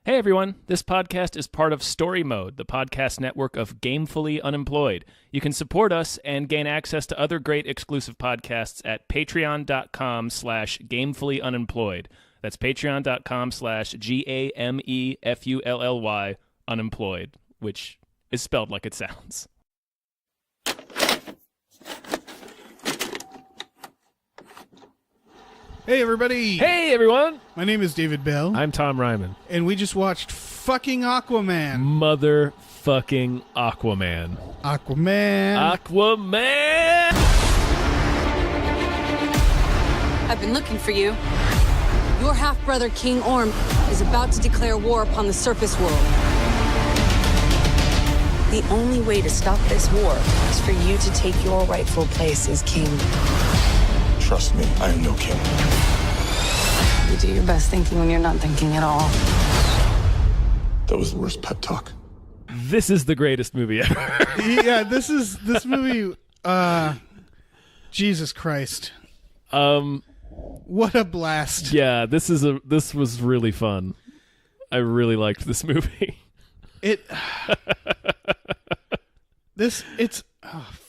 Hey everyone, this podcast is part of Story Mode, the podcast network of Gamefully Unemployed. You can support us and gain access to other great exclusive podcasts at patreon.com/gamefullyunemployed. That's patreon.com/GAMEFULLY unemployed, which is spelled like it sounds. Hey everybody! Hey everyone! My name is David Bell. I'm Tom Ryman. And we just watched fucking Aquaman. Motherfucking Aquaman. Aquaman! I've been looking for you. Your half-brother, King Orm, is about to declare war upon the surface world. The only way to stop this war is for you to take your rightful place as king. Trust me, I am no king. You do your best thinking when you're not thinking at all. That was the worst pep talk. This is the greatest movie ever. Yeah, this movie, Jesus Christ. What a blast. Yeah, this was really fun. I really liked this movie.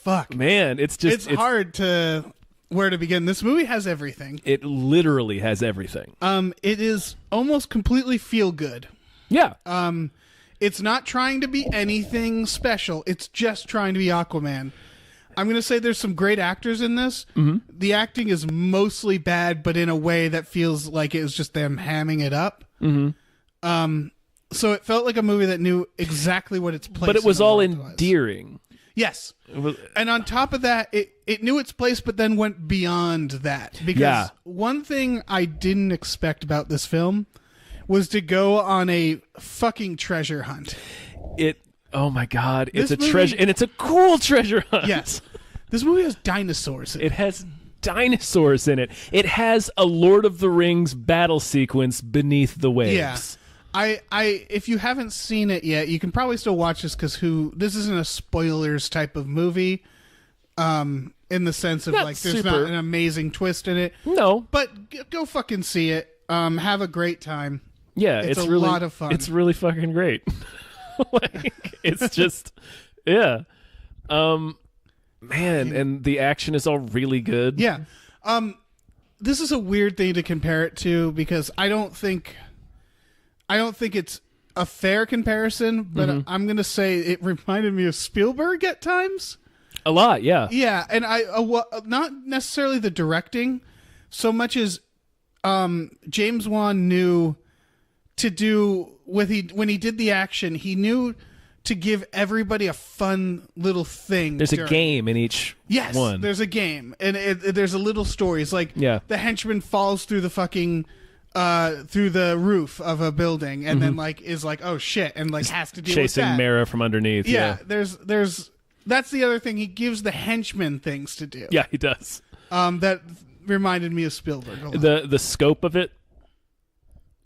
Fuck. Man, it's hard to where to begin. This movie has everything. It literally has everything. It is almost completely feel good. Yeah. It's not trying to be anything special. It's just trying to be Aquaman. I'm going to say there's some great actors in this. Mm-hmm. The acting is mostly bad, but in a way that feels like it was just them hamming it up. Mm-hmm. So it felt like a movie that knew exactly what its place. But it was all endearing. Yes. And on top of that, it knew its place, but then went beyond that. Because one thing I didn't expect about this film was to go on a fucking treasure hunt. Oh my God. It's a treasure, and it's a cool treasure hunt. Yes. This movie has dinosaurs in it. It has dinosaurs in it. It has a Lord of the Rings battle sequence beneath the waves. Yeah. If you haven't seen it yet, you can probably still watch this because this isn't a spoilers type of movie, in the sense of there's not an amazing twist in it. No, but go fucking see it. Have a great time. Yeah, it's really, a lot of fun. It's really fucking great. It's just, yeah, man, and the action is all really good. Yeah, this is a weird thing to compare it to because I don't think it's a fair comparison, but I'm going to say it reminded me of Spielberg at times. A lot, yeah. Yeah, and not necessarily the directing so much as James Wan knew to do when he did the action, he knew to give everybody a fun little thing. There's a game in each one. Yes, there's a game, and there's a little story. It's like the henchman falls through the fucking through the roof of a building and then is like, oh shit, and has to deal with that. Chasing Mara from underneath. Yeah, there's that's the other thing. He gives the henchmen things to do. Yeah, he does. That reminded me of Spielberg a lot. The scope of it.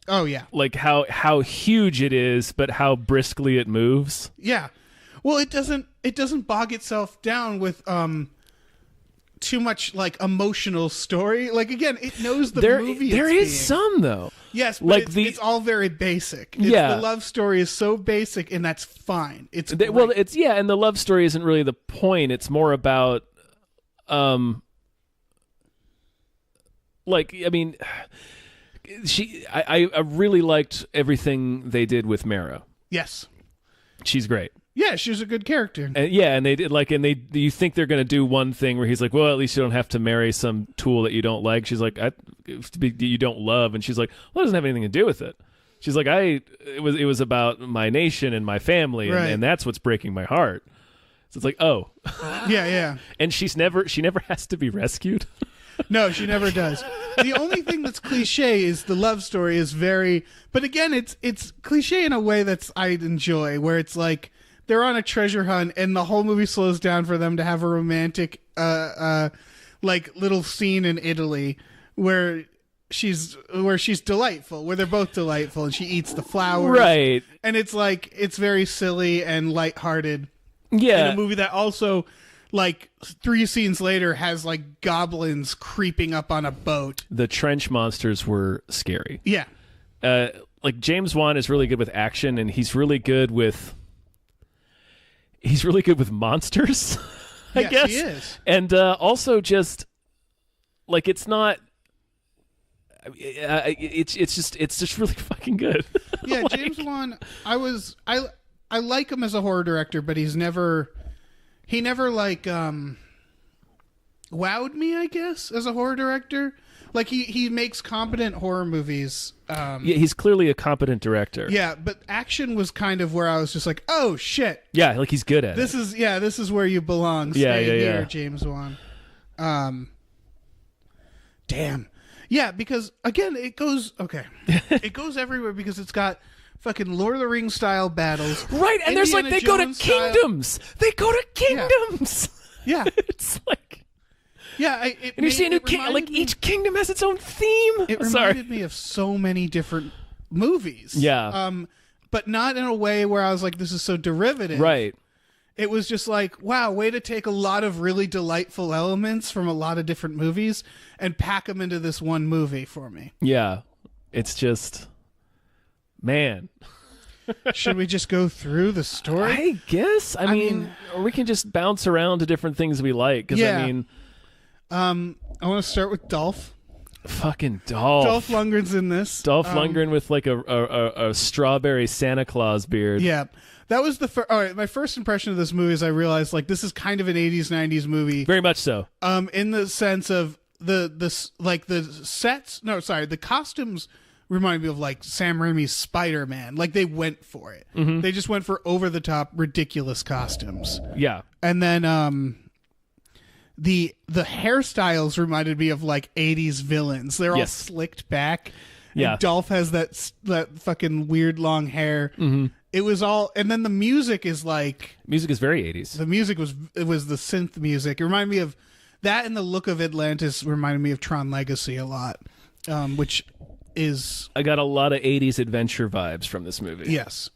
Oh yeah. Like how huge it is, but how briskly it moves. Yeah. Well, it doesn't bog itself down with too much emotional story. Again, it knows the movie. There is some though. Yes, but it's all very basic. The love story is so basic, and that's fine. It's great. Well, and the love story isn't really the point. It's more about, I really liked everything they did with Mara. Yes, she's great. Yeah, she's a good character. And they did you think they're going to do one thing where he's like, well, at least you don't have to marry some tool that you don't like. She's like, you don't love, and she's like, well, it doesn't have anything to do with it. She's like, it was about my nation and my family, and that's what's breaking my heart. So it's like, oh, yeah. And she never has to be rescued. No, she never does. The only thing that's cliche is the love story is very, but again, it's cliche in a way that's I'd enjoy, where it's like they're on a treasure hunt and the whole movie slows down for them to have a romantic, little scene in Italy where she's delightful, where they're both delightful, and she eats the flowers, right? And it's very silly and lighthearted. Yeah, in a movie that also, 3 scenes later, has goblins creeping up on a boat. The trench monsters were scary. Yeah. like James Wan is really good with action, and he's really good with monsters. I Yes, guess he is. and also just like it's not. It's just really fucking good. Yeah, Like, James Wan. I like him as a horror director, but he never like wowed me, I guess, as a horror director. Like he makes competent horror movies. yeah, he's clearly a competent director. Yeah, but action was kind of where I was just like, oh shit, Yeah, like he's good at it. this is where you belong. Stay Yeah, here, yeah. James Wan. Damn. Yeah, because again, it goes everywhere because it's got fucking Lord of the Rings style battles. Right, and there's like Indiana they go to Jones style- kingdoms. They go to kingdoms. Yeah, It's like, yeah. and you see a new king. Like each kingdom has its own theme. It reminded me of so many different movies. Yeah. But not in a way where I was like, this is so derivative. Right. It was just like, wow, way to take a lot of really delightful elements from a lot of different movies and pack them into this one movie for me. Yeah. It's just, man. Should we just go through the story? I guess. I mean, or we can just bounce around to different things we like. Because Yeah. I mean, I want to start with Dolph. fucking Dolph. Dolph Lundgren's in this. Dolph Lundgren with like a strawberry Santa Claus beard. Yeah. That was the all right, my first impression of this movie is I realized like this is kind of an 80s 90s movie. Very much so. In the sense of the costumes remind me of like Sam Raimi's Spider-Man. Like they went for it. Mm-hmm. They just went for over the top ridiculous costumes. Yeah. And then the hairstyles reminded me of like 80s villains. They're all Yes. slicked back. Yeah. And Dolph has that fucking weird long hair. Mm-hmm. It was all, and then the music is like Music is very 80s. the music was the synth music. It reminded me of that, and the look of Atlantis reminded me of Tron Legacy a lot, which is I got a lot of 80s adventure vibes from this movie. yes,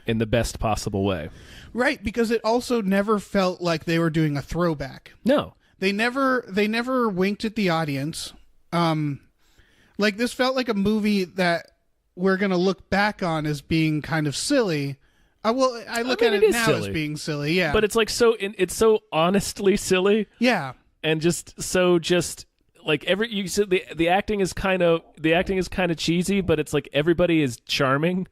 In the best possible way. right, because it also never felt like they were doing a throwback. No. They never winked at the audience. Like this felt like a movie that we're gonna look back on as being kind of silly. I look mean, at it it is now silly. as being silly, yeah. But it's like it's so honestly silly. yeah, And just like you said the acting is kind of cheesy, but it's like everybody is charming.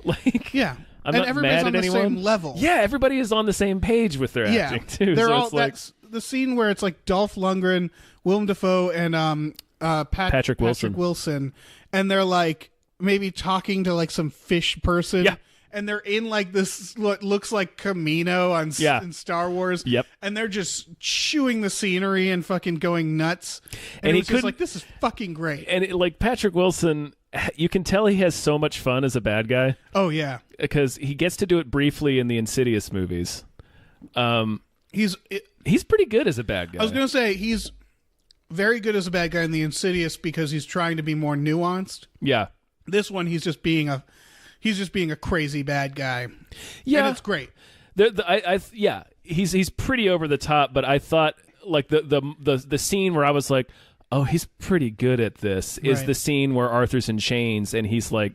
Like yeah, I'm and not everybody's mad on at the anyone. same level. Yeah, everybody is on the same page with their Yeah, acting too. they're so all. it's like, That's the scene where it's like Dolph Lundgren, Willem Dafoe, and Patrick Wilson, and they're like maybe talking to like some fish person. Yeah. And they're in like this what looks like Camino in Star Wars. Yep. And they're just chewing the scenery and fucking going nuts. And he it's just couldn't- like, this is fucking great. and like Patrick Wilson, you can tell he has so much fun as a bad guy Oh yeah. because he gets to do it briefly in the Insidious movies. He's He's pretty good as a bad guy. I was gonna say he's very good as a bad guy in the Insidious because he's trying to be more nuanced. Yeah. This one he's just being a crazy bad guy. Yeah. And it's great. Yeah, he's pretty over the top, but I thought like the scene where I was like, oh, he's pretty good at this is Right. the scene where Arthur's in chains and he's like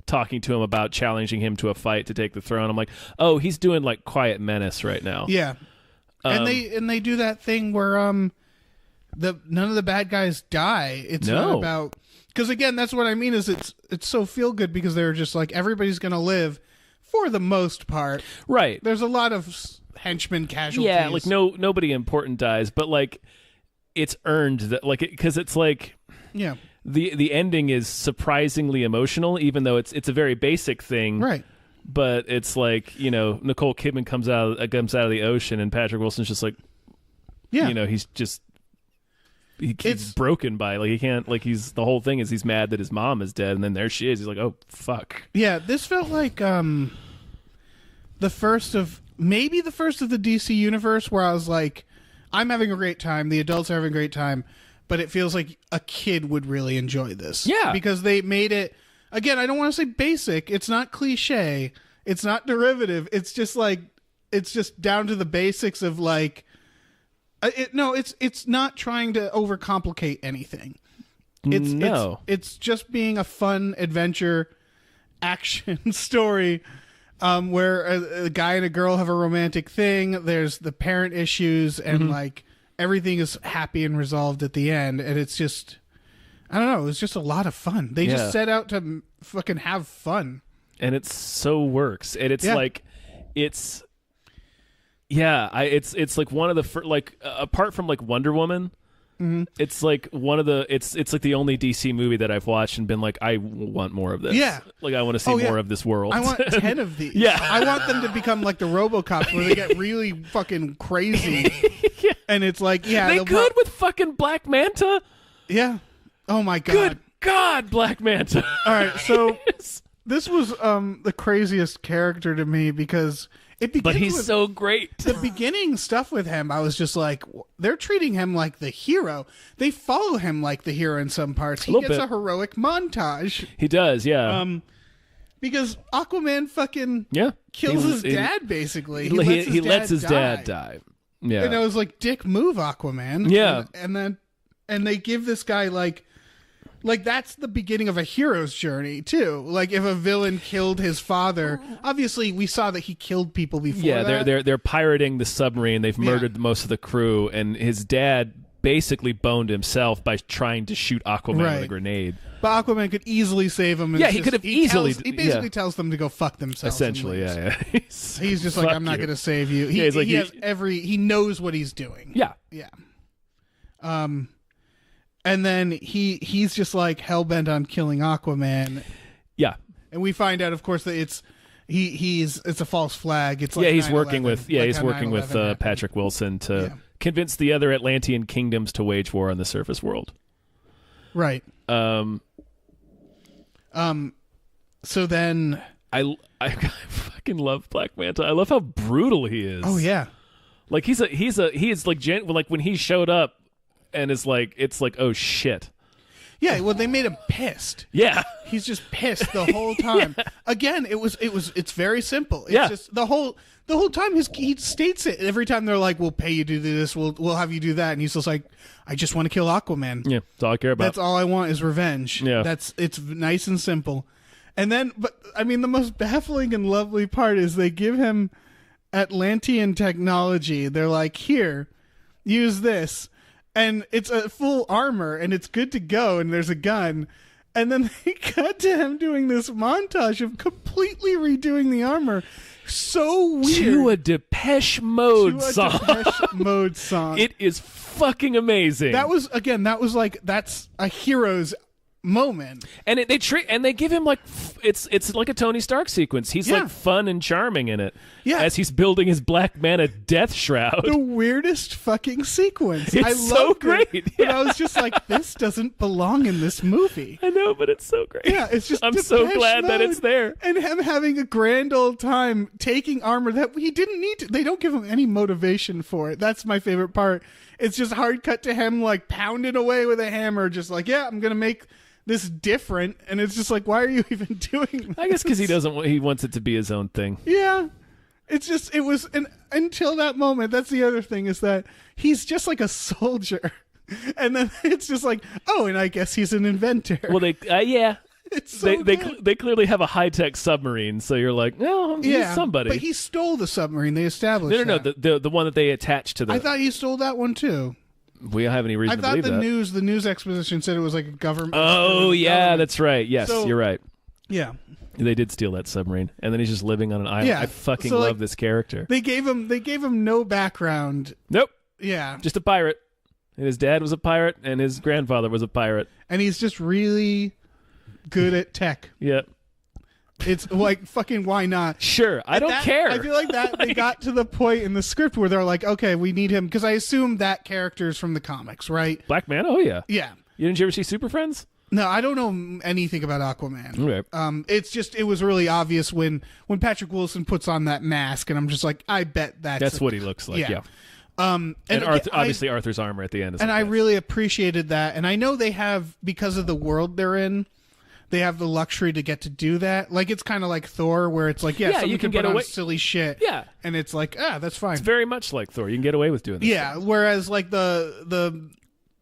talking to him about challenging him to a fight to take the throne. I'm like, oh, he's doing like Quiet Menace right now. Yeah. And they do that thing where none of the bad guys die. It's not No. about because again, that's what I mean is it's so feel good because they're just like everybody's gonna live for the most part. Right. There's a lot of henchmen casualties. Yeah, like nobody important dies, but like it's earned that like because it's like Yeah. the ending is surprisingly emotional, even though it's a very basic thing. Right. But it's like, Nicole Kidman comes out of the ocean and Patrick Wilson's just like, Yeah. he's It's- broken by like he can't like the whole thing is he's mad that his mom is dead and then there she is. He's like, oh fuck. Yeah, this felt like the first of the DC universe where I was like, I'm having a great time, the adults are having a great time, but it feels like a kid would really enjoy this. Yeah. Because they made it again, I don't want to say basic, it's not cliche, it's not derivative, it's just down to the basics of like it's not trying to overcomplicate anything. It's just being a fun adventure action story where a guy and a girl have a romantic thing. There's the parent issues and like everything is happy and resolved at the end. And it's just, I don't know. It was just a lot of fun. They just set out to fucking have fun. And it so works. And it's like, it's like one of the like apart from like Wonder Woman, it's like one of the it's like the only DC movie that I've watched and been like, I want more of this. Yeah, like I want to see more of this world. I want 10 of these. I want them to become like the RoboCops where they get really fucking crazy. And it's like, they could with fucking Black Manta. Yeah. Oh my god. Good God, Black Manta. All right, so this was the craziest character to me because it begins. But he's so great. The beginning stuff with him, I was just like, they're treating him like the hero. They follow him like the hero in some parts. He gets a heroic montage. He does, yeah. Because Aquaman fucking kills his dad, basically. He lets his dad die. Yeah. And I was like, dick move, Aquaman. Yeah. And they give this guy like that's the beginning of a hero's journey too. Like if a villain killed his father, obviously we saw that he killed people before. Yeah, they're pirating the submarine. They've murdered most of the crew, and his dad basically boned himself by trying to shoot Aquaman with a grenade. But Aquaman could easily save him. He could have easily. He basically tells them to go fuck themselves. Essentially, yeah. He's just like, I'm not going to save you. He knows what he's doing. Yeah. And then he's just like hell-bent on killing Aquaman. Yeah. And we find out, of course, that it's a false flag. It's like he's working with Patrick Wilson to convince the other Atlantean kingdoms to wage war on the surface world. Right. So then I fucking love Black Manta. I love how brutal he is. Oh yeah. Like he is like when he showed up. And it's like, oh shit. Yeah, well, they made him pissed. Yeah, he's just pissed the whole time. Again, it's very simple. It's just the whole time he states it every time. They're like, "We'll pay you to do this. We'll have you do that," and he's just like, "I just want to kill Aquaman. Yeah, that's all I care about. That's all I want is revenge. Yeah, it's nice and simple." And then, but I mean, the most baffling and lovely part is they give him Atlantean technology. They're like, "Here, use this." And it's a full armor, and it's good to go, and there's a gun. And then they cut to him doing this montage of completely redoing the armor. So weird. To a Depeche Mode song. It is fucking amazing. That's a hero's moment. And they give him like it's like a Tony Stark sequence. He's like fun and charming in it. Yeah. As he's building his Black Manta death shroud. The weirdest fucking sequence. It's so great. But I was just like, this doesn't belong in this movie. I know, but it's so great. Yeah, it's just I'm so glad that it's there. And him having a grand old time taking armor that he didn't need to. They don't give him any motivation for it. That's my favorite part. It's just hard cut to him like pounding away with a hammer, just like, I'm gonna make this different. And it's just like, why are you even doing this? I guess because he wants it to be his own thing. Yeah. It's just, until that moment, that's the other thing, is that he's just like a soldier. And then it's just like, and I guess he's an inventor. Well, It's so they clearly have a high-tech submarine, so you're like, no, he's somebody. But he stole the submarine. They established No, the one that they attached to the... I thought he stole that one, too. We don't have any reason to believe that. The news exposition said it was like a government. Oh, yeah, that's right. Yes, you're right. Yeah. They did steal that submarine, and then he's just living on an island. Yeah. I fucking love this character. They gave him no background. Nope. Yeah. Just a pirate. And his dad was a pirate, and his grandfather was a pirate. And he's just really good at tech. Yeah. It's like, fucking why not? Sure, I don't care. I feel like that they got to the point in the script where they're like, okay, we need him, because I assume that character's from the comics, right? Black Man? Oh, yeah. Yeah. Didn't you ever see Super Friends? No, I don't know anything about Aquaman. Okay. It's just, it was really obvious when Patrick Wilson puts on that mask, and I'm just like, I bet that's what he looks like, yeah. And obviously Arthur's armor at the end is I really appreciated that. And I know they have, because of the world they're in, they have the luxury to get to do that. Like, it's kind of like Thor, where it's like, you can get put away on silly shit. Yeah. And it's like, that's fine. It's very much like Thor. You can get away with doing this. Yeah. Stuff. Whereas, like, the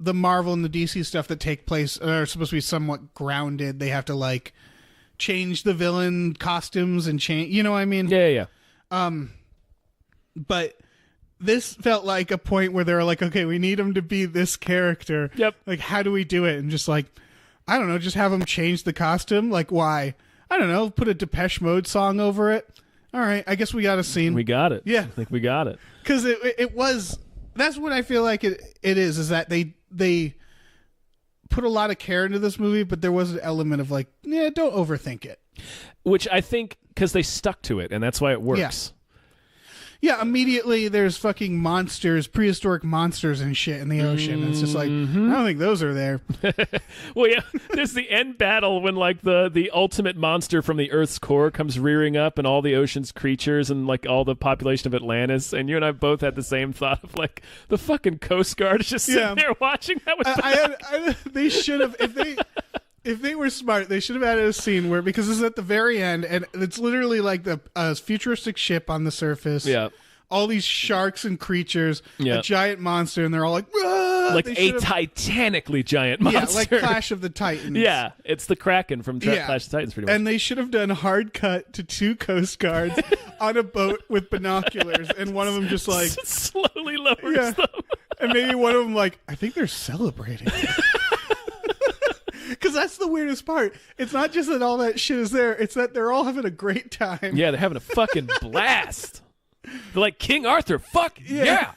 the Marvel and the DC stuff that take place are supposed to be somewhat grounded. They have to like change the villain costumes and change, you know what I mean? Yeah. But this felt like a point where they were like, okay, we need him to be this character. Yep. Like, how do we do it? And just like, I don't know, just have him change the costume. Like, why? I don't know. Put a Depeche Mode song over it. All right, I guess we got a scene. We got it. Yeah. I think we got it. Because it was, that's what I feel like it is that they put a lot of care into this movie, but there was an element of like, yeah, don't overthink it. Which I think, because they stuck to it, and that's why it works. Yeah, immediately there's fucking monsters, prehistoric monsters and shit in the ocean. It's just like, I don't think those are there. Well, yeah, there's the end battle when like the ultimate monster from the Earth's core comes rearing up, and all the ocean's creatures and like all the population of Atlantis. And you and I both had the same thought of like the fucking Coast Guard is just sitting there watching. That was they should have, if they were smart, they should have added a scene where, because this is at the very end, and it's literally like the futuristic ship on the surface. Yeah. All these sharks and creatures, Yeah. a giant monster, and they're all like, "Rah!" like They a should have- titanically giant monster. Yeah, like Clash of the Titans. Yeah, it's the Kraken from Clash of the Titans, pretty much. And they should have done hard cut to 2 Coast Guards on a boat with binoculars, and one of them just like slowly lowers them. and maybe one of them like, I think they're celebrating. Because that's the weirdest part. It's not just that all that shit is there, it's that they're all having a great time. Yeah, they're having a fucking blast. They're like, King Arthur, fuck yeah.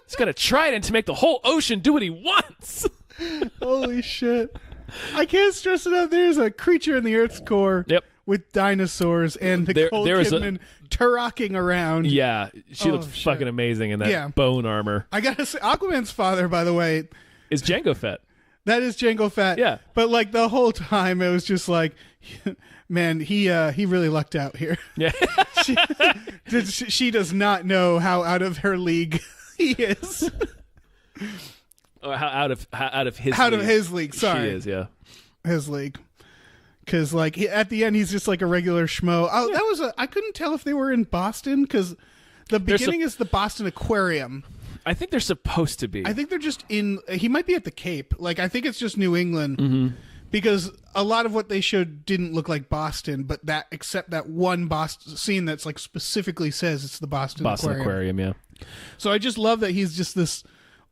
He's got a trident to make the whole ocean do what he wants. Holy shit. I can't stress enough. There's a creature in the Earth's core with dinosaurs and Nicole Kidman turocking around. Yeah, she looks fucking amazing in that bone armor. I gotta say, Aquaman's father, by the way, is Jango Fett. That is Jango Fett. Yeah. But like the whole time it was just like, man, he really lucked out here. Yeah. she does not know how out of her league he is. Oh, how out of his league. Sorry. She is, yeah. His league. Because like at the end he's just like a regular schmo. Oh, that was I couldn't tell if they were in Boston because the beginning is the Boston Aquarium. I think they're supposed to be. I think they're just in. He might be at the Cape. Like I think it's just New England, because a lot of what they showed didn't look like Boston, but that except that one Boston scene that's like specifically says it's the Boston Aquarium. Yeah. So I just love that he's just this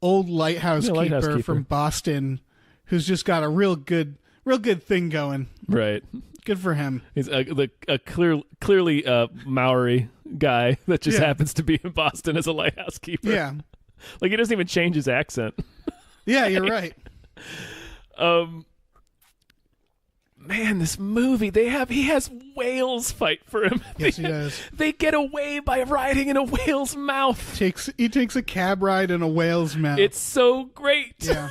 old lighthouse keeper from Boston, who's just got a real good thing going. Right. Good for him. He's a clearly Maori guy that just happens to be in Boston as a lighthouse keeper. Yeah. Like he doesn't even change his accent. Yeah, you're right. Man, this movie, he has whales fight for him. Yes, he does. They get away by riding in a whale's mouth. He takes a cab ride in a whale's mouth. It's so great. Yeah.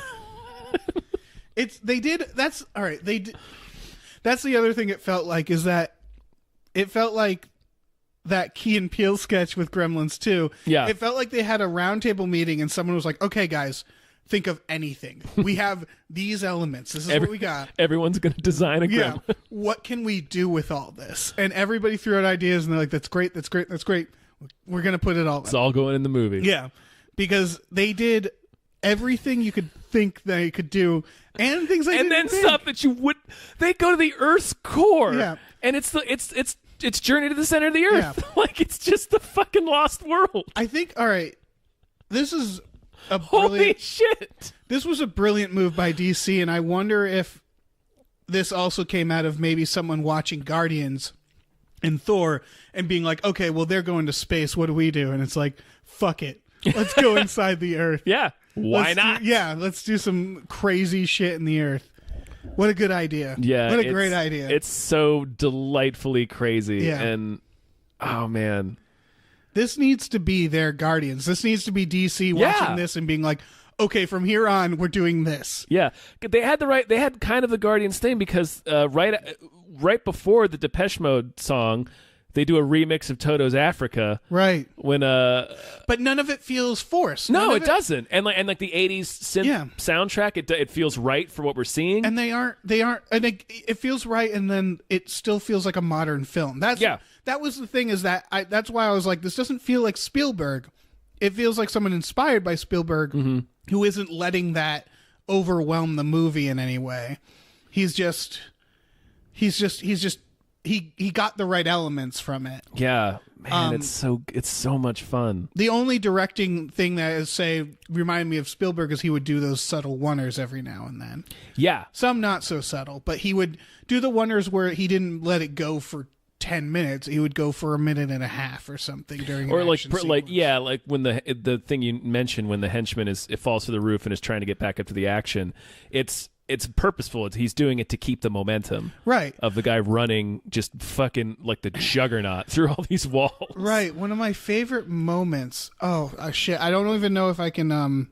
That's all right. That's the other thing it felt like, is that it felt like that Key and Peele sketch with Gremlins 2. Yeah. It felt like they had a roundtable meeting and someone was like, okay, guys, think of anything. We have these elements. This is what we got. Everyone's going to design a gremlin. Yeah. What can we do with all this? And everybody threw out ideas and they're like, that's great. That's great. That's great. We're going to put it all in. It's all going in the movie. Yeah. Because they did everything you could think they could do, and things they didn't think. Stuff that you would. They go to the Earth's core, and it's Journey to the Center of the Earth. Yeah. Like it's just the fucking Lost World. I think. All right, this is a holy shit. This was a brilliant move by DC, and I wonder if this also came out of maybe someone watching Guardians and Thor and being like, okay, well they're going to space. What do we do? And it's like, fuck it. Let's go inside the Earth. Yeah. Why not? Let's do some crazy shit in the Earth. What a good idea. Yeah. What a great idea. It's so delightfully crazy. Yeah. And, oh, man. This needs to be their Guardians. This needs to be DC watching this and being like, okay, from here on, we're doing this. Yeah. They had kind of the Guardians thing because right before the Depeche Mode song, they do a remix of Toto's Africa. Right. When but none of it feels forced. No, it doesn't. And like the 80s synth soundtrack, it feels right for what we're seeing. And they aren't and it feels right, and then it still feels like a modern film. That was the thing, is that that's why I was like, this doesn't feel like Spielberg. it feels like someone inspired by Spielberg who isn't letting that overwhelm the movie in any way. He got the right elements from it. Yeah, man, it's so much fun. The only directing thing that is reminded me of Spielberg is he would do those subtle oneers every now and then. Yeah, some not so subtle, but he would do the oneers where he didn't let it go for 10 minutes. He would go for a minute and a half or something during or an action sequence. like when the thing you mentioned when the henchman it falls to the roof and is trying to get back up to the action. It's purposeful. He's doing it to keep the momentum, right, of the guy running just fucking like the juggernaut through all these walls. Right. One of my favorite moments. Oh shit! I don't even know if I can.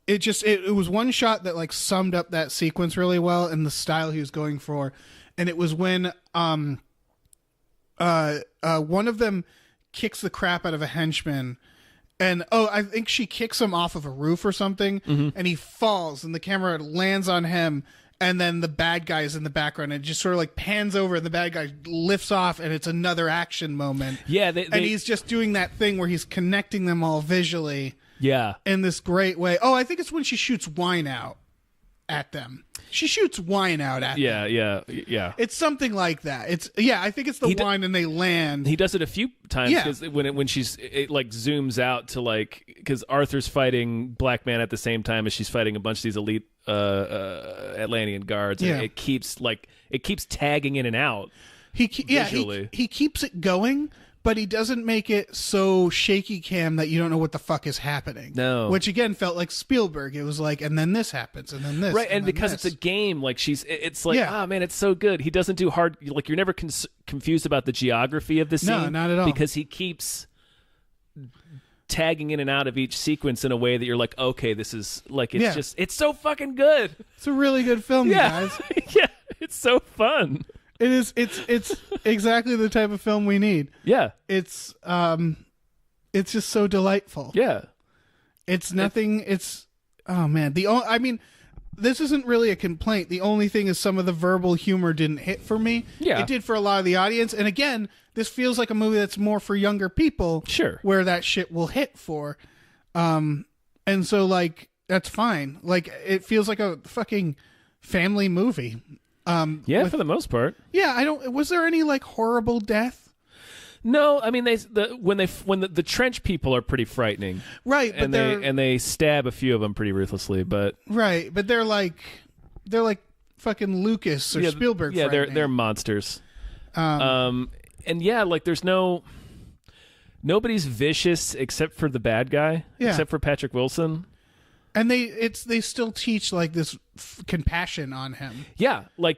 It was one shot that like summed up that sequence really well and the style he was going for, and it was when one of them kicks the crap out of a henchman. And I think she kicks him off of a roof or something, and he falls, and the camera lands on him, and then the bad guy is in the background, and it just sort of like pans over, and the bad guy lifts off, and it's another action moment. Yeah, and he's just doing that thing where he's connecting them all visually. Yeah, in this great way. Oh, I think it's when she shoots wine out at them. She shoots wine out at them. Yeah. It's something like that. I think it's the wine and they land. He does it a few times because when it like zooms out to like because Arthur's fighting Black Man at the same time as she's fighting a bunch of these elite Atlantean guards. And it keeps tagging in and out. He keeps it going. But he doesn't make it so shaky cam that you don't know what the fuck is happening. No. Which again felt like Spielberg. It was like, and then this happens, and then this. Right, and because it's a game, like it's like, man, it's so good. He doesn't do hard, like you're never confused about the geography of the scene. No, not at all. Because he keeps tagging in and out of each sequence in a way that you're like, okay, this is like, it's so fucking good. It's a really good film, you guys. Yeah, it's so fun. It is. It's exactly the type of film we need. Yeah. It's just so delightful. Yeah. It's nothing. Oh man. I mean, this isn't really a complaint. The only thing is some of the verbal humor didn't hit for me. Yeah. It did for a lot of the audience. And again, this feels like a movie that's more for younger people. Sure. Where that shit will hit for. And so like that's fine. Like it feels like a fucking family movie. For the most part. Yeah, was there any like horrible death? No, I mean when the trench people are pretty frightening. Right, but they stab a few of them pretty ruthlessly, but right, but they're like fucking Lucas or Spielberg. Yeah, they're monsters. And like there's nobody's vicious except for the bad guy, except for Patrick Wilson. And they still teach like this compassion on him. Yeah, They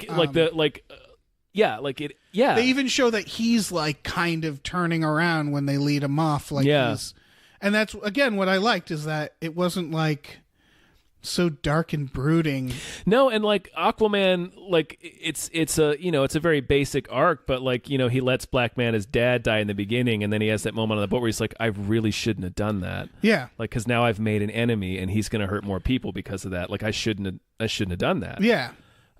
even show that he's like kind of turning around when they lead him off. Like and that's again what I liked is that it wasn't like so dark and brooding. No, and like Aquaman, like it's a very basic arc, but like he lets Black Man, his dad, die in the beginning, and then he has that moment on the boat where he's like, I really shouldn't have done that. Yeah, like because now I've made an enemy, and he's gonna hurt more people because of that. Like I shouldn't have done that. Yeah,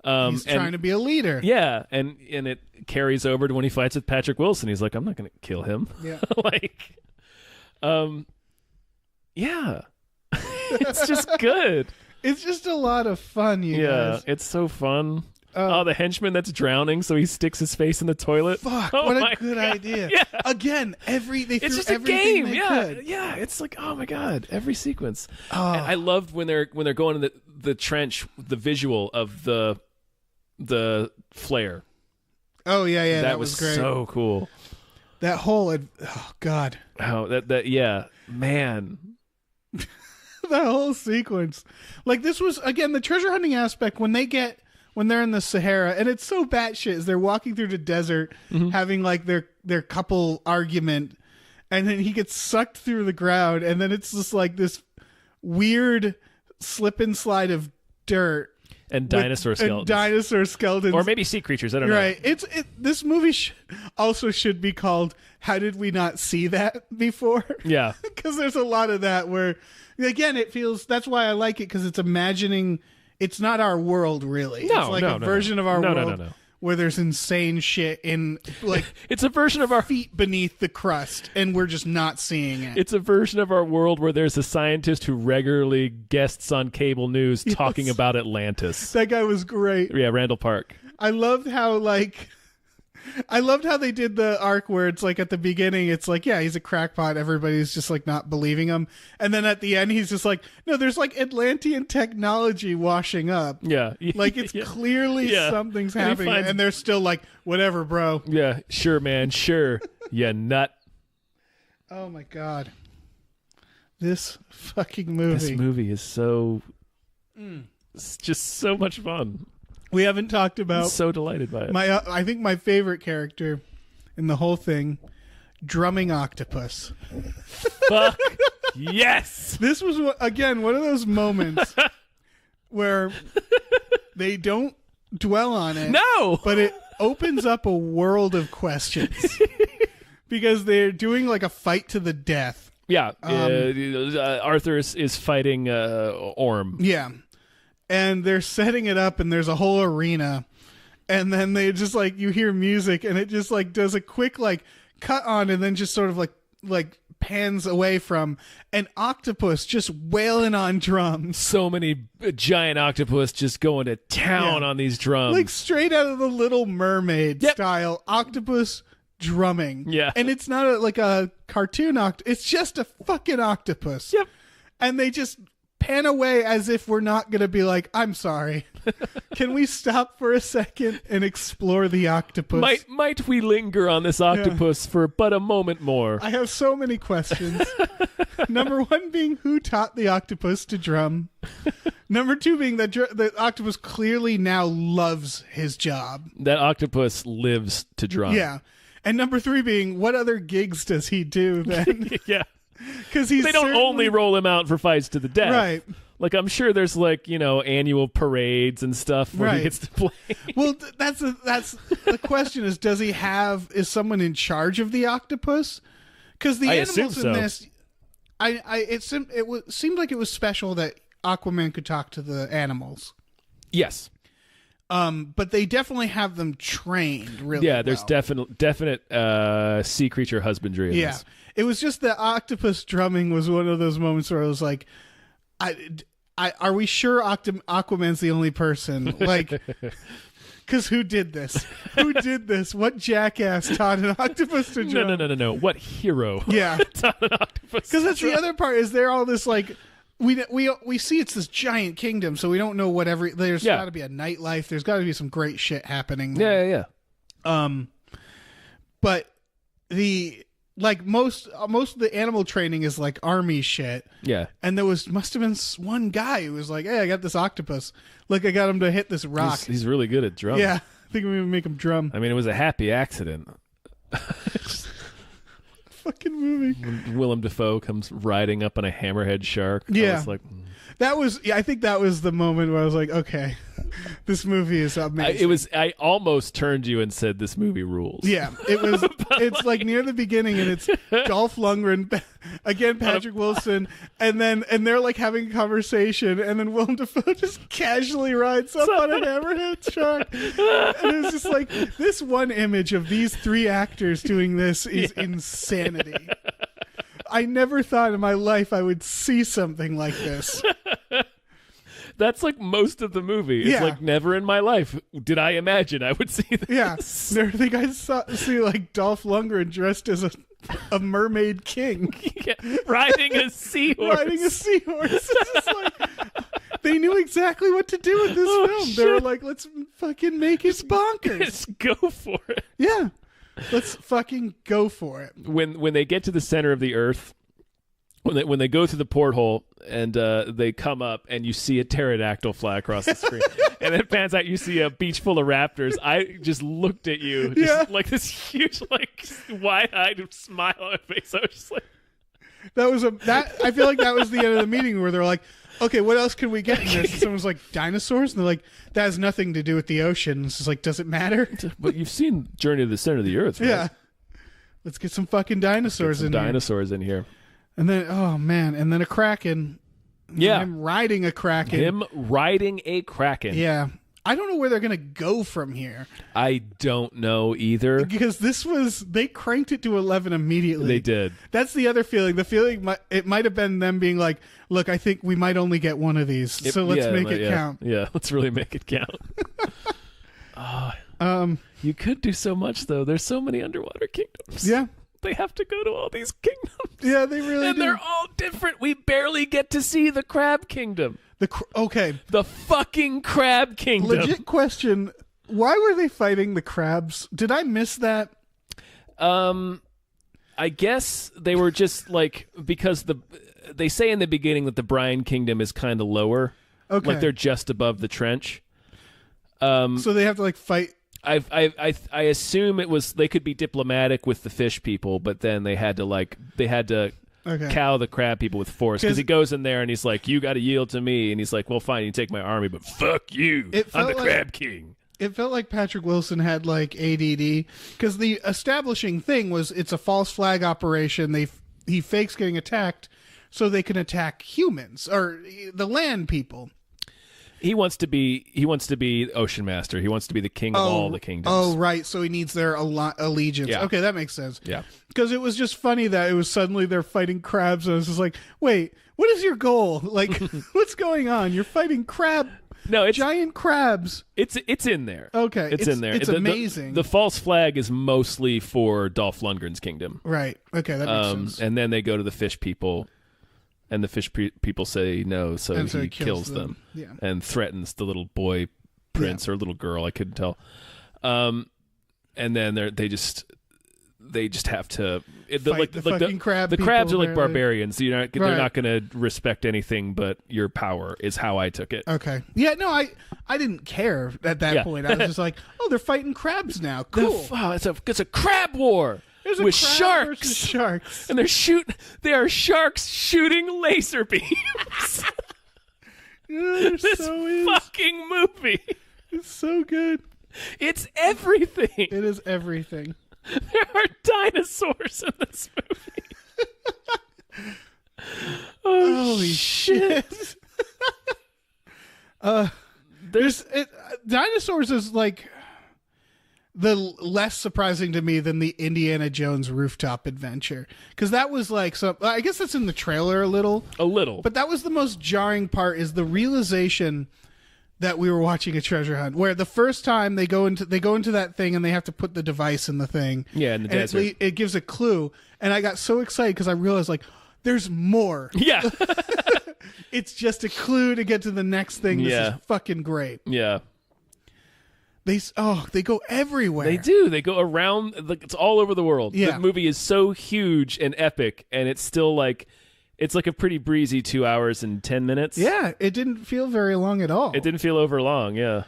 he's trying to be a leader. Yeah, and it carries over to when he fights with Patrick Wilson. He's like, I'm not gonna kill him. Yeah, yeah. It's just good. It's just a lot of fun, you guys. Yeah, it's so fun. The henchman that's drowning, so he sticks his face in the toilet. Fuck, what a good idea. Yeah. Again, they it's just a game. Yeah, it's like, oh my god, every sequence. And I loved when they're going in the trench, the visual of the flare. Oh yeah, that was great. So cool. That whole god. Oh, that man. That whole sequence, like this was again the treasure hunting aspect when they're in the Sahara, and it's so batshit as they're walking through the desert, having like their couple argument, and then he gets sucked through the ground, and then it's just like this weird slip and slide of dirt and dinosaur skeletons, or maybe sea creatures. I don't know. Right. This movie also should be called "How Did We Not See That Before?" Yeah, because there's a lot of that where. Again, it feels that's why I like it because it's imagining it's not our world really. No, it's like a version of our world where there's insane shit in like It's a version of our feet beneath the crust, and we're just not seeing it. It's a version of our world where there's a scientist who regularly guests on cable news talking about Atlantis. That guy was great. Yeah, Randall Park. I loved how they did the arc where it's like at the beginning it's like, yeah, he's a crackpot, everybody's just like not believing him, and then at the end he's just like, no, there's like Atlantean technology washing up. Yeah. Like it's clearly something's happening, and they're still like, whatever, bro. Yeah, sure, man, sure. You nut. Oh my god. This fucking movie. This movie is so... It's just so much fun. We haven't talked about... I'm so delighted by it. I think my favorite character in the whole thing, Drumming Octopus. Fuck yes! This was, again, one of those moments where they don't dwell on it. No! But it opens up a world of questions. Because they're doing like a fight to the death. Yeah. Arthur is fighting Orm. Yeah. And they're setting it up, and there's a whole arena, and then they just like, you hear music, and it just like does a quick like cut on, and then just sort of like pans away from an octopus just wailing on drums. So many giant octopus just going to town on these drums, like straight out of the Little Mermaid style octopus drumming. Yeah, and it's not like a cartoon it's just a fucking octopus. Yep, and they just pan away as if we're not going to be like, I'm sorry. Can we stop for a second and explore the octopus? Might we linger on this octopus for but a moment more? I have so many questions. Number one being, who taught the octopus to drum? Number two being that the octopus clearly now loves his job. That octopus lives to drum. Yeah. And number three being, what other gigs does he do then? Yeah. Because they don't only roll him out for fights to the death, right? Like I'm sure there's like annual parades and stuff where he gets to play. Well, that's the question: is is someone in charge of the octopus? Because the animals in this, it seemed like it was special that Aquaman could talk to the animals. Yes. But they definitely have them trained really. Yeah, there's definite sea creature husbandry in this. It was just the octopus drumming was one of those moments where I was like, are we sure Aquaman's the only person? Like, because who did this? Who did this? What jackass taught an octopus to drum? No. What hero? Yeah. Taught an octopus because that's the other part, is they're all this like, we see it's this giant kingdom, so we don't know whatever. There's got to be a nightlife. There's got to be some great shit happening there. Yeah. But most of the animal training is like army shit. Yeah. And there must have been one guy who was like, hey, I got this octopus. Look, I got him to hit this rock. He's really good at drumming. Yeah. I think I'm going to make him drum. I mean, it was a happy accident. Fucking movie. When Willem Dafoe comes riding up on a hammerhead shark. Yeah. I was like... I think that was the moment where I was like, okay, this movie is amazing. I almost turned you and said this movie rules. Yeah, it was. It's like near the beginning, and it's Dolph Lundgren again, Patrick Wilson, and they're like having a conversation, and then Willem Dafoe just casually rides up on a hammerhead shark, and it's just like this one image of these three actors doing this is insanity. I never thought in my life I would see something like this. That's like most of the movie. It's like, never in my life did I imagine I would see this. Yeah. Never think I'd see like Dolph Lundgren dressed as a mermaid king. Yeah. Riding a seahorse. It's just like, they knew exactly what to do with this film. Shit. They were like, let's fucking make it bonkers. Let's go for it. Yeah. Let's fucking go for it. When they get to the center of the earth, when they go through the porthole and they come up and you see a pterodactyl fly across the screen, and then it pans out, you see a beach full of raptors. I just looked at you, like this huge, like wide-eyed smile on my face. I was just like, I feel like that was the end of the meeting where they're like, okay, what else can we get in this? And someone's like, dinosaurs? And they're like, that has nothing to do with the ocean. It's just like, does it matter? But you've seen Journey to the Center of the Earth, right? Yeah. Let's get some fucking dinosaurs in here. And then, oh man, and then a kraken. Yeah. Him riding a kraken. Him riding a kraken. Yeah. I don't know where they're gonna go from here. I don't know either. Because they cranked it to 11 immediately. They did. That's the other feeling. The feeling it might have been them being like, "Look, I think we might only get one of these, so let's make it count." Yeah, let's really make it count. You could do so much though. There's so many underwater kingdoms. Yeah, they have to go to all these kingdoms. Yeah, they really and do. They're all different. We barely get to see the Crab Kingdom. The fucking Crab Kingdom. Legit question. Why were they fighting the crabs? Did I miss that? I guess they were just like, because they say in the beginning that the Brine Kingdom is kind of lower. Okay. Like they're just above the trench. So they have to like fight. I assume it was they could be diplomatic with the fish people, but then they had to cow the crab people with force, because he goes in there and he's like, "You got to yield to me," and he's like, "Well, fine, you take my army, but fuck you, I'm the Crab King." It felt like Patrick Wilson had like ADD, because the establishing thing was it's a false flag operation. He fakes getting attacked so they can attack humans or the land people. He wants to be Ocean Master. He wants to be the king of all the kingdoms. Oh, right. So he needs their allegiance. Yeah. Okay, that makes sense. Yeah. Because it was just funny that it was suddenly they're fighting crabs, and I was just like, wait, what is your goal? Like, what's going on? You're fighting giant crabs. It's in there. Okay. It's in there. It's amazing. The false flag is mostly for Dolph Lundgren's kingdom. Right. Okay, that makes sense. And then they go to the fish people. And the fish people say no, so he kills them. Yeah. And threatens the little boy prince or little girl, I couldn't tell. And then they just have to fight the fucking crab. The people, crabs are like apparently. barbarians. So they're not going to respect anything but your power. Is how I took it. Okay. Yeah. No, I didn't care at that point. I was just like, oh, they're fighting crabs now. Cool. It's a crab war. There's a with crab versus sharks. And they are sharks shooting laser beams. This fucking movie. It's so good. It's everything. It is everything. There are dinosaurs in this movie. Holy shit. Dinosaurs is like the less surprising to me than the Indiana Jones rooftop adventure, because that was like I guess that's in the trailer a little, but that was the most jarring part, is the realization that we were watching a treasure hunt, where the first time they go into that thing and they have to put the device in the thing, in the desert. It gives a clue, and I got so excited because I realized like there's more. Yeah. It's just a clue to get to the next thing. This is fucking great. Yeah. They go everywhere. They do. They go around. It's all over the world. Yeah. The movie is so huge and epic, and it's still like, it's like a pretty breezy 2 hours and 10 minutes. Yeah, it didn't feel very long at all. It didn't feel over long. Yeah.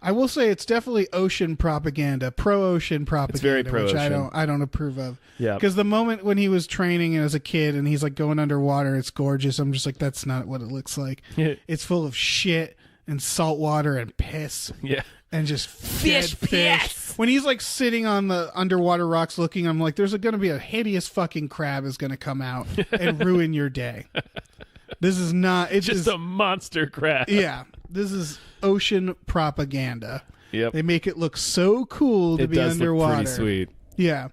I will say it's definitely ocean propaganda, pro-ocean propaganda, it's very pro-ocean. which I don't approve of. Yeah. Because the moment when he was training as a kid and he's like going underwater, it's gorgeous. I'm just like, that's not what it looks like. It's full of shit and salt water and piss. Yeah. And just Fish. When he's like sitting on the underwater rocks looking, I'm like, there's going to be a hideous fucking crab is going to come out and ruin your day. This is not. It's just a monster crab. Yeah. This is ocean propaganda. Yep. They make it look so cool to be underwater. Look pretty sweet. Yeah.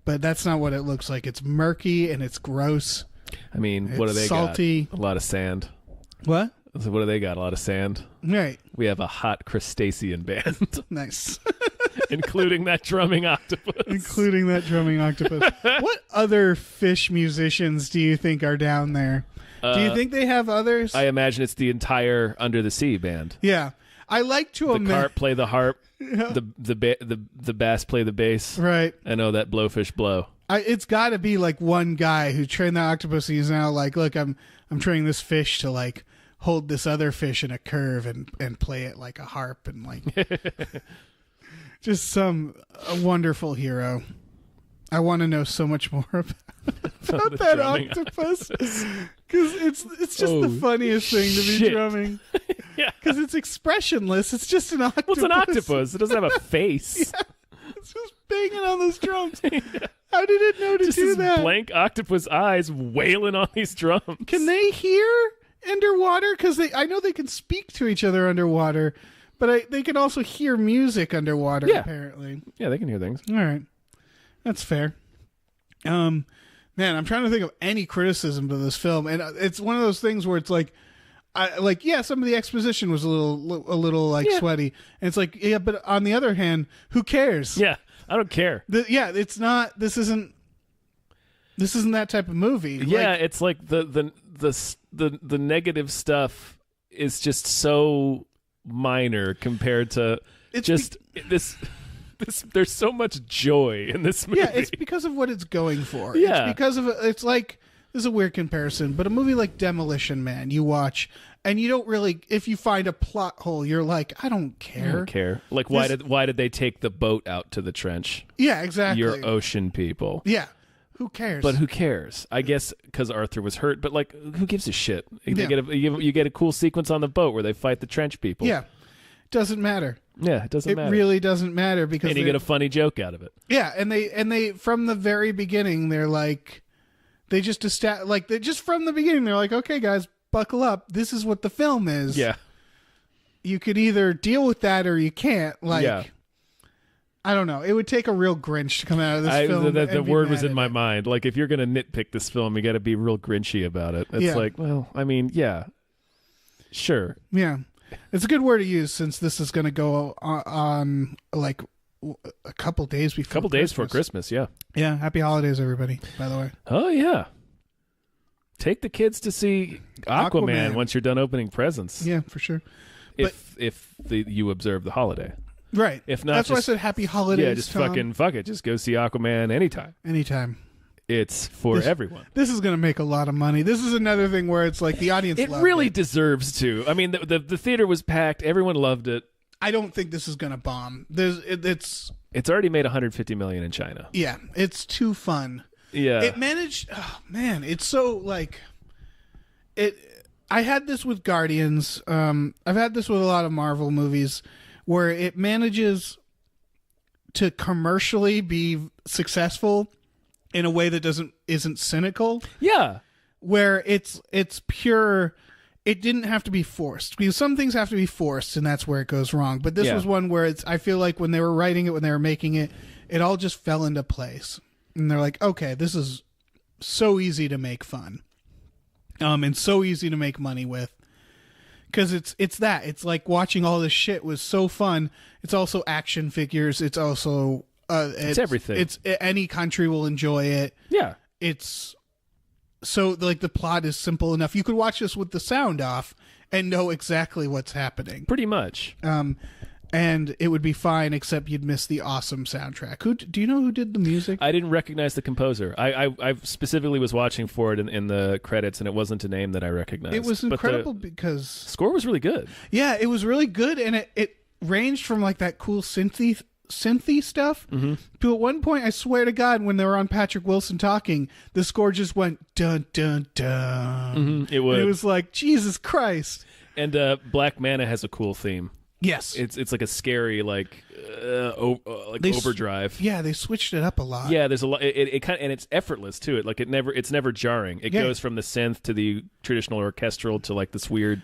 But that's not what it looks like. It's murky and it's gross. I mean, it's what do they salty. got? A lot of sand. What? So what do they got? A lot of sand. Right. We have a hot crustacean band. Nice. Including that drumming octopus. What other fish musicians do you think are down there? Do you think they have others? I imagine it's the entire Under the Sea band. Yeah. I like to imagine. The carp play the harp. Yeah. The bass play the bass. Right. I know that blowfish blow. It's got to be like one guy who trained the octopus, and he's now like, look, I'm training this fish to like hold this other fish in a curve and play it like a harp, and like just a wonderful hero. I want to know so much more about that octopus, because it's just the funniest thing to be drumming. Yeah, because it's expressionless. It's just an octopus. Well, it's an octopus. It doesn't have a face. Yeah. It's just banging on those drums. Yeah. How did it know to just do that? Blank octopus eyes wailing on these drums. Can they hear underwater? Because I know they can speak to each other underwater, But they can also hear music underwater, Yeah. apparently. Yeah, they can hear things. All right. That's fair. Man, I'm trying to think of any criticism to this film, and it's one of those things where it's like, some of the exposition was a little like sweaty, and it's like, yeah, but on the other hand, who cares? Yeah, I don't care. It's not. This isn't that type of movie. Yeah, it's like the negative stuff is just so minor compared to this. There's so much joy in this movie. Yeah, it's because of what it's going for. Yeah. It's because of it's like, this is a weird comparison, but a movie like Demolition Man, you watch and you don't really, if you find a plot hole, you're like, I don't care. I don't care. Like, why did they take the boat out to the trench? Yeah, exactly. You're ocean people. Yeah. Who cares? But who cares? I guess because Arthur was hurt. But like, who gives a shit? Yeah. You get a cool sequence on the boat where they fight the trench people. Yeah. Doesn't matter. Yeah, it doesn't matter. It really doesn't matter because and you get a funny joke out of it. Yeah, and they from the very beginning they're like, from the beginning they're like, okay guys, buckle up. This is what the film is. Yeah. You could either deal with that or you can't. Like, yeah. I don't know. It would take a real Grinch to come out of this film. The word was in my mind. Like, if you're going to nitpick this film, you got to be real Grinchy about it. It's like, well, I mean, yeah, sure. Yeah. It's a good word to use since this is going to go on like a couple days before Christmas, yeah. Yeah, happy holidays, everybody, by the way. Oh, yeah. Take the kids to see Aquaman once you're done opening presents. Yeah, for sure. If you observe the holiday. Right. If not, that's why I said happy holidays. Yeah, just Tom. fuck it. Just go see Aquaman anytime. Anytime. It's for everyone. This is going to make a lot of money. This is another thing where it's like the audience It loved really it. deserves to. I mean, the theater was packed. Everyone loved it. I don't think this is going to bomb. It's already made $150 million in China. Yeah, it's too fun. Yeah. It managed. Oh man, it's so like it. I had this with Guardians. I've had this with a lot of Marvel movies where it manages to commercially be successful in a way that isn't cynical. Yeah. Where it's pure. It didn't have to be forced because some things have to be forced and that's where it goes wrong. But this was one where I feel like when they were writing it, when they were making it, it all just fell into place. And they're like, okay, this is so easy to make fun. And so easy to make money with. Because it's like watching all this shit was so fun. It's also action figures. It's also it's everything. It's any country will enjoy it. Yeah. It's so like the plot is simple enough. You could watch this with the sound off and know exactly what's happening. Pretty much. And it would be fine, except you'd miss the awesome soundtrack. Do you know who did the music? I didn't recognize the composer. I specifically was watching for it in the credits, and it wasn't a name that I recognized. It was incredible because score was really good. Yeah, it was really good, and it ranged from like that cool synthy stuff to at one point, I swear to God, when they were on Patrick Wilson talking, the score just went dun dun dun. It would. And it was like Jesus Christ. And Black Mana has a cool theme. Yes, it's like a scary overdrive. Yeah, they switched it up a lot. Yeah, there's a lot. It kind of, and it's effortless too. It's never jarring. It goes from the synth to the traditional orchestral to like this weird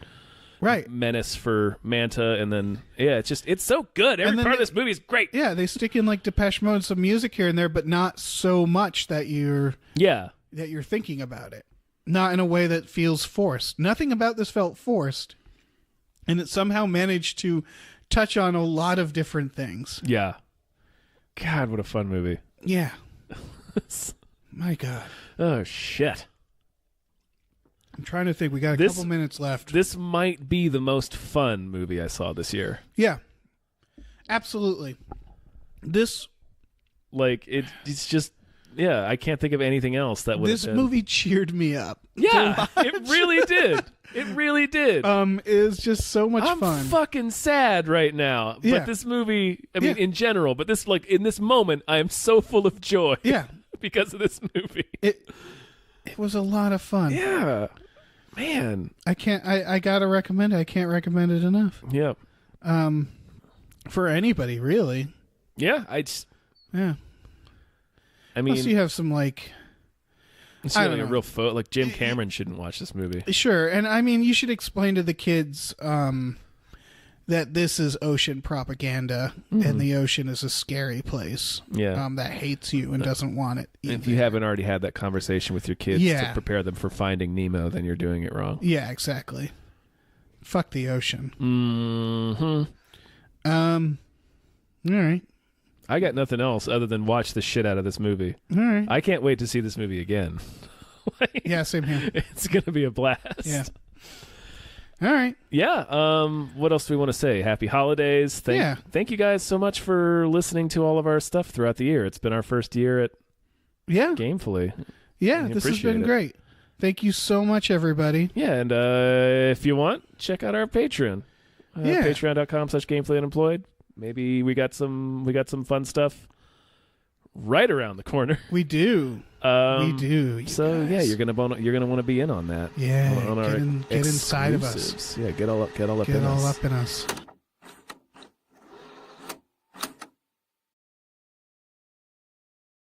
menace for Manta, and then it's so good. Every part of this movie is great. Yeah, they stick in like Depeche Mode, some music here and there, but not so much that you're thinking about it. Not in a way that feels forced. Nothing about this felt forced. And it somehow managed to touch on a lot of different things. Yeah. God, what a fun movie. Yeah. My God. Oh, shit. I'm trying to think. We got a couple minutes left. This might be the most fun movie I saw this year. Yeah. Absolutely. It's just... Yeah, I can't think of anything else that would. This movie cheered me up. Yeah, it really did. It really did. It was just so much fun. I'm fucking sad right now. But this movie, I mean, in general, but this, like, in this moment, I am so full of joy. Yeah. Because of this movie. It was a lot of fun. Yeah. Man. I gotta recommend it. I can't recommend it enough. Yeah. For anybody, really. Yeah. I mean, unless you have some like, I don't know, a real like Jim Cameron shouldn't watch this movie. Sure, and I mean, you should explain to the kids that this is ocean propaganda, and the ocean is a scary place. Yeah. That hates you and doesn't want it. If you haven't already had that conversation with your kids to prepare them for Finding Nemo, then you're doing it wrong. Yeah, exactly. Fuck the ocean. Mm-hmm. All right. I got nothing else other than watch the shit out of this movie. All right. I can't wait to see this movie again. Yeah, same here. It's going to be a blast. Yeah. All right. Yeah. What else do we want to say? Happy holidays. Thank you guys so much for listening to all of our stuff throughout the year. It's been our first year at Gamefully. Yeah, this has been great. Thank you so much, everybody. Yeah, and if you want, check out our Patreon. Patreon.com/GamefullyUnemployed. Maybe we got some fun stuff right around the corner. We do. We do. So guys. yeah, you're gonna want to be in on that. Yeah, on our get inside of us. Yeah, get all up in us. Get all up in us.